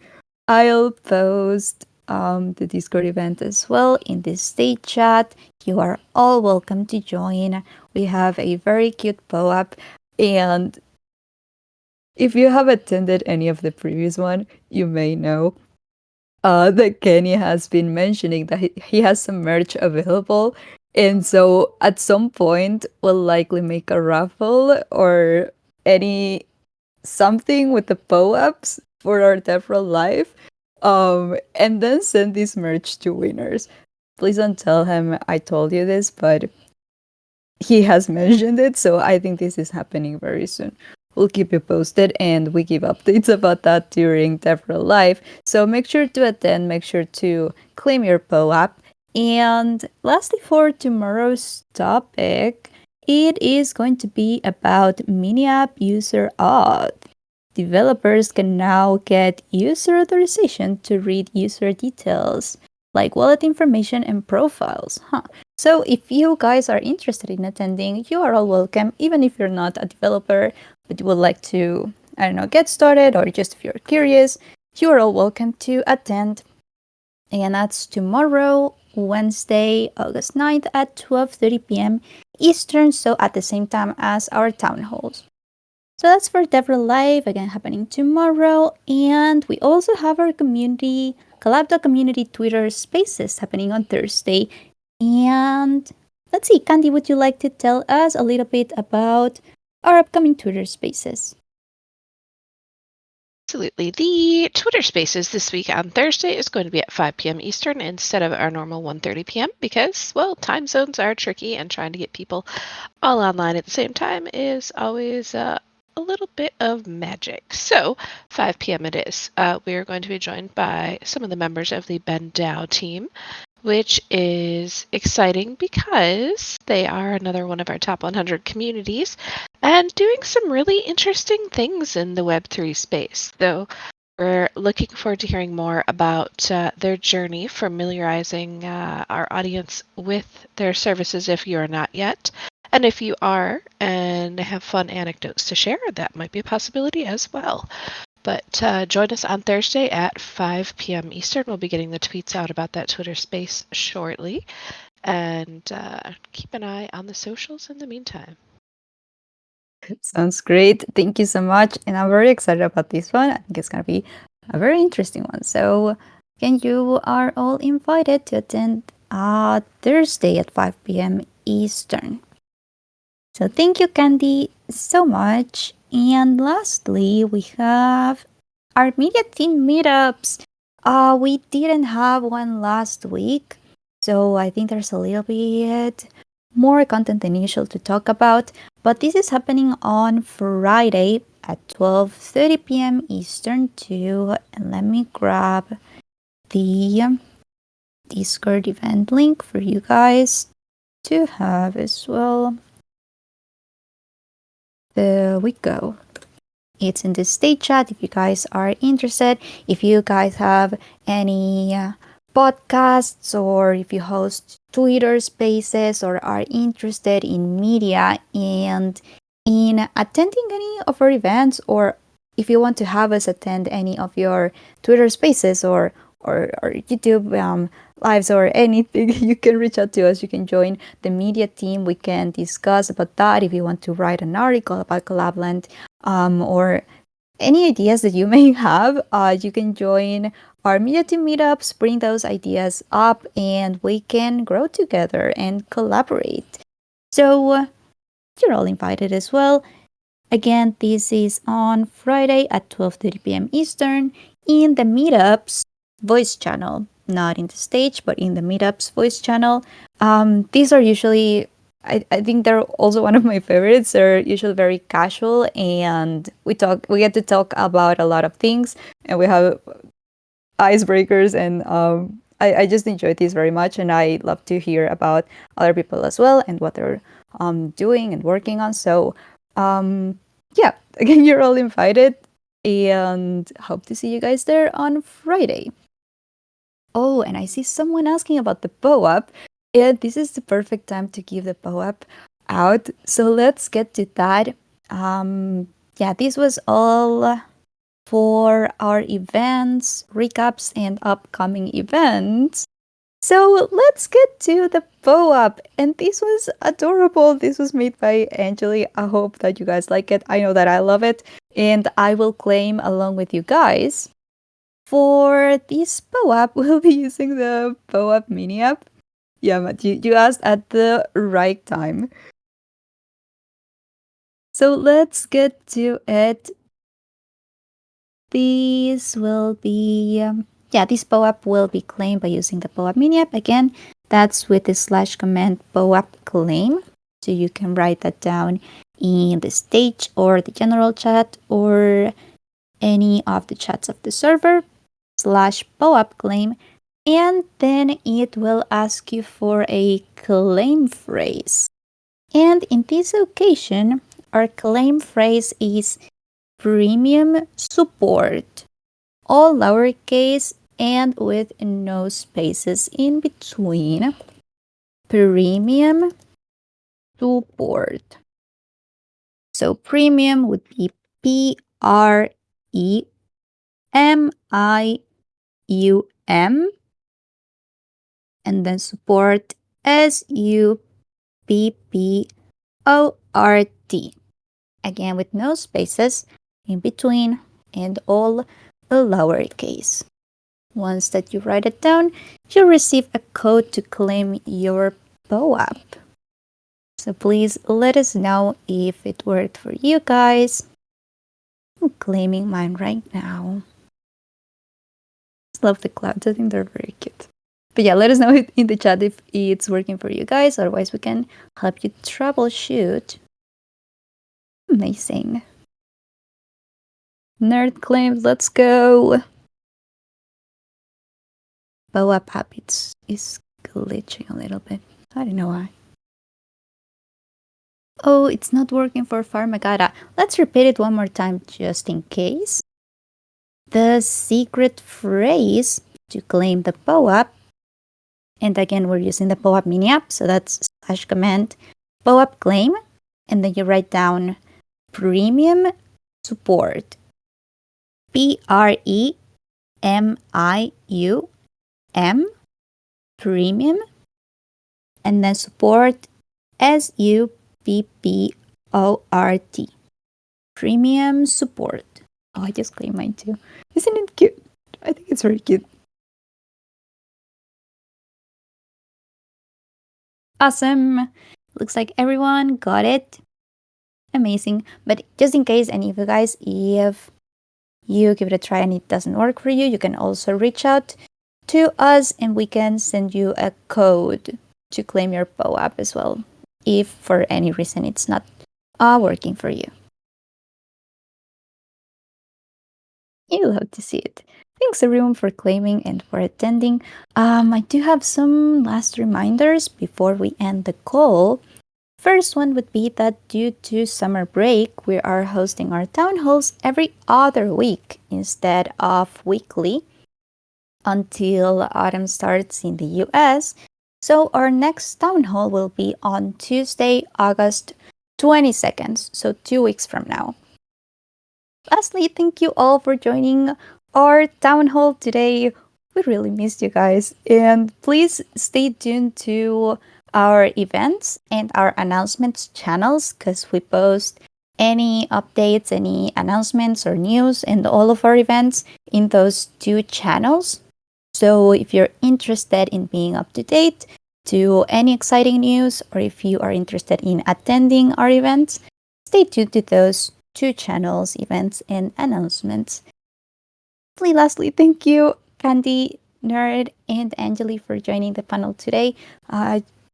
I'll post the Discord event as well in this state chat. You are all welcome to join. We have a very cute POAP, and if you have attended any of the previous one, you may know that Kenny has been mentioning that he has some merch available. And so at some point, we'll likely make a raffle or any something with the POAPs for our DevRel Live. And then send this merch to winners. Please don't tell him I told you this, but he has mentioned it, so I think this is happening very soon. We'll keep you posted, and we give updates about that during DevRel Live. So make sure to attend, make sure to claim your POAP. And lastly, for tomorrow's topic, it is going to be about mini app user auth. Developers can now get user authorization to read user details, like wallet information and profiles. So if you guys are interested in attending, you are all welcome, even if you're not a developer, but you would like to, I don't know, get started, or just if you're curious, you are all welcome to attend. And that's tomorrow, Wednesday, August 9th at 12:30 p.m. Eastern, so at the same time as our town halls. So that's for DevRel Live, again happening tomorrow. And we also have our community, Collab.Community Twitter Spaces happening on Thursday. And let's see, Candy, would you like to tell us a little bit about our upcoming Twitter Spaces? Absolutely. The Twitter Spaces this week on Thursday is going to be at 5 p.m. Eastern instead of our normal 1:30 p.m. because, well, time zones are tricky, and trying to get people all online at the same time is always a little bit of magic. So 5 p.m. it is. We are going to be joined by some of the members of the Ben Dow team, which is exciting because they are another one of our top 100 communities and doing some really interesting things in the Web3 space. Though we're looking forward to hearing more about their journey, familiarizing our audience with their services if you are not yet. And if you are and have fun anecdotes to share, that might be a possibility as well. But join us on Thursday at 5 p.m. Eastern. We'll be getting the tweets out about that Twitter space shortly. And keep an eye on the socials in the meantime. Sounds great. Thank you so much. And I'm very excited about this one. I think it's going to be a very interesting one. So, again, you are all invited to attend Thursday at 5 p.m. Eastern. So, thank you, Candy, so much. And lastly, we have our media team meetups. We didn't have one last week, so I think there's a little bit more content than usual to talk about. But this is happening on Friday at 12:30 p.m. Eastern too. And let me grab the Discord event link for you guys to have as well. There we go. It's in the state chat if you guys are interested. If you guys have any podcasts, or if you host Twitter spaces or are interested in media and in attending any of our events, or if you want to have us attend any of your Twitter spaces or YouTube lives or anything, you can reach out to us. You can join the media team. We can discuss about that. If you want to write an article about Collab.Land, or any ideas that you may have, you can join our media team meetups, bring those ideas up, and we can grow together and collaborate. So you're all invited as well. Again, this is on Friday at 12:30 p.m. Eastern in the meetups voice channel, not in the stage, but in the meetups voice channel. These are usually, I think they're also one of my favorites. They're usually very casual, and we get to talk about a lot of things, and we have icebreakers, and I just enjoy these very much, and I love to hear about other people as well and what they're doing and working on. So yeah, again, you're all invited, and hope to see you guys there on Friday. Oh, and I see someone asking about the POAP, and this is the perfect time to give the POAP out. So let's get to that. Yeah, this was all for our events, recaps, and upcoming events. So let's get to the POAP. And this was adorable. This was made by Angeli. I hope that you guys like it. I know that I love it. And I will claim along with you guys. For this POAP, we'll be using the POAP mini app. Yeah, Matt, you asked at the right time. So let's get to it. This will be, this POAP will be claimed by using the POAP mini app. Again, that's with the /command POAP claim. So you can write that down in the stage or the general chat or any of the chats of the server /POAP claim. And then it will ask you for a claim phrase. And in this occasion, our claim phrase is premium support, all lowercase and with no spaces in between. Premium support. So premium would be PREMIUM, and then support SUPPORT. Again, with no spaces in between and all lowercase. Once that you write it down, you'll receive a code to claim your POAP. So please let us know if it worked for you guys. I'm claiming mine right now. Just love the clouds. I think they're very cute. But yeah, let us know in the chat if it's working for you guys. Otherwise, we can help you troubleshoot. Amazing. Nerd claims, let's go. POAP app is glitching a little bit. I don't know why. Oh, it's not working for Farmagata. Let's repeat it one more time just in case. The secret phrase to claim the POAP, and again, we're using the POAP mini app, so that's /command POAP claim, and then you write down premium support. PREMIUM, premium, and then support SUPPORT. Premium support. Oh, I just claimed mine too. Isn't it cute? I think it's very cute. Awesome. Looks like everyone got it. Amazing. But just in case any of you guys, if you give it a try and it doesn't work for you, you can also reach out to us and we can send you a code to claim your POAP as well, if for any reason it's not working for you. You'll have to see it. Thanks everyone for claiming and for attending. I do have some last reminders before we end the call. First one would be that due to summer break, we are hosting our town halls every other week instead of weekly until autumn starts in the US. So our next town hall will be on Tuesday, August 22nd, so 2 weeks from now. Lastly, thank you all for joining our town hall today. We really missed you guys. And please stay tuned to our events and our announcements channels because we post any updates, any announcements or news and all of our events in those two channels. So if you're interested in being up to date to any exciting news or if you are interested in attending our events, stay tuned to those two channels, events, and announcements. Lastly, thank you, Candy, Nerd, and Angeli for joining the panel today.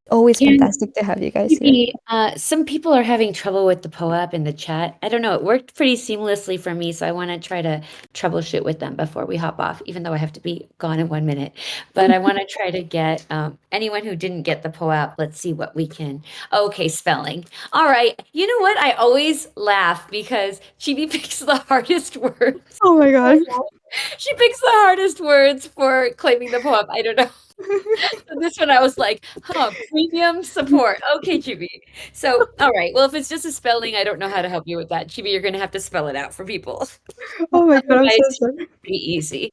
Always Yeah. fantastic to have you guys here. Maybe, some people are having trouble with the POAP in the chat. I don't know. It worked pretty seamlessly for me, so I want to try to troubleshoot with them before we hop off, even though I have to be gone in 1 minute. But I want to try to get anyone who didn't get the POAP, let's see what we can. Okay, spelling. All right. You know what? I always laugh because Chibi picks the hardest words. Oh my god. She picks the hardest words for claiming the POAP. I don't know. So this one I was like, premium support. Okay, Chibi. So, all right. Well, if it's just a spelling, I don't know how to help you with that. Chibi, you're going to have to spell it out for people. Oh my god, I'm so Otherwise, sorry. pretty easy.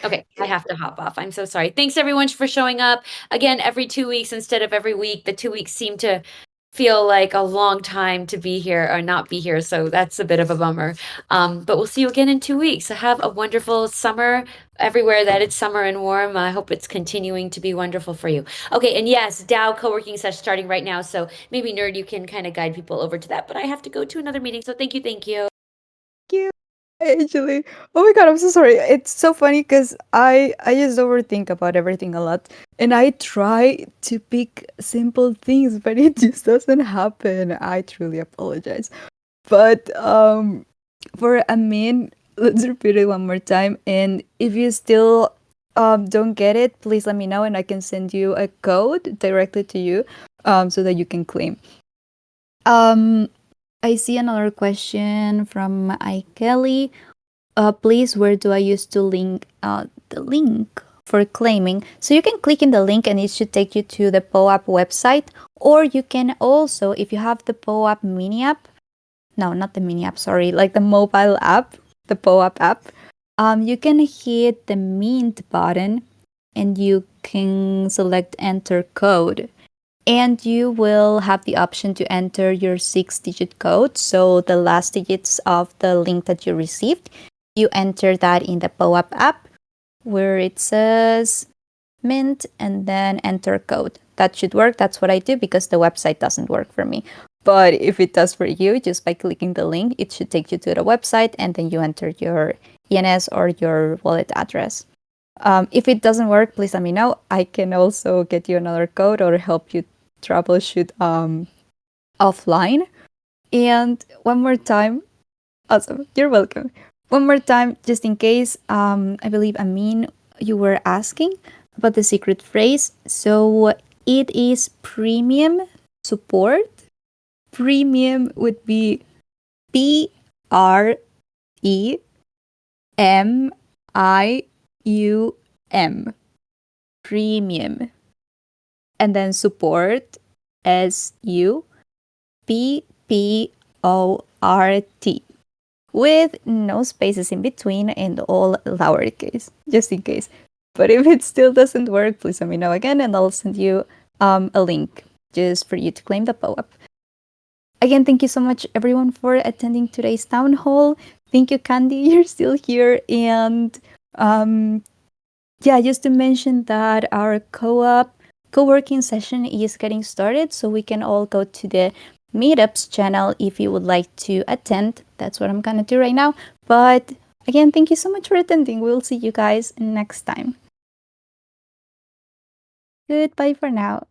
Okay, I have to hop off. I'm so sorry. Thanks everyone for showing up. Again, every 2 weeks instead of every week. The 2 weeks seem to feel like a long time to be here or not be here, so that's a bit of a bummer. But we'll see you again in 2 weeks. So have a wonderful summer everywhere that it's summer and warm. I hope it's continuing to be wonderful for you. Okay, and yes, Dow co-working session starting right now. So maybe Nerd, you can kind of guide people over to that. But I have to go to another meeting. So thank you, thank you. Thank you. Actually, oh my god, I'm so sorry. It's so funny because I just overthink about everything a lot, and I try to pick simple things, but it just doesn't happen. I truly apologize. But for Amin, let's repeat it one more time. And if you still don't get it, please let me know, and I can send you a code directly to you, so that you can claim. I see another question from Kelly. Please, where do I use to link the link for claiming? So you can click in the link and it should take you to the POAP website, or you can also, if you have the POAP mini app, no, not the mini app, sorry, like the mobile app, the POAP app, you can hit the mint button and you can select enter code. And you will have the option to enter your 6-digit code. So the last digits of the link that you received, you enter that in the POAP app where it says mint and then enter code. That should work. That's what I do because the website doesn't work for me. But if it does for you, just by clicking the link, it should take you to the website and then you enter your ENS or your wallet address. If it doesn't work, please let me know. I can also get you another code or help you troubleshoot offline. And one more time, awesome, you're welcome. One more time, just in case, I believe Amin, you were asking about the secret phrase. So it is premium support. Premium would be PREMIUM. Premium. And then support SUPPORT with no spaces in between and all lowercase, just in case. But if it still doesn't work, please let me know again and I'll send you a link just for you to claim the POAP. Again, thank you so much everyone for attending today's town hall. Thank you, Candy, you're still here. And yeah, just to mention that our co-working session is getting started, so we can all go to the meetups channel if you would like to attend. That's what I'm going to do right now. But again, thank you so much for attending. We'll see you guys next time. Goodbye for now.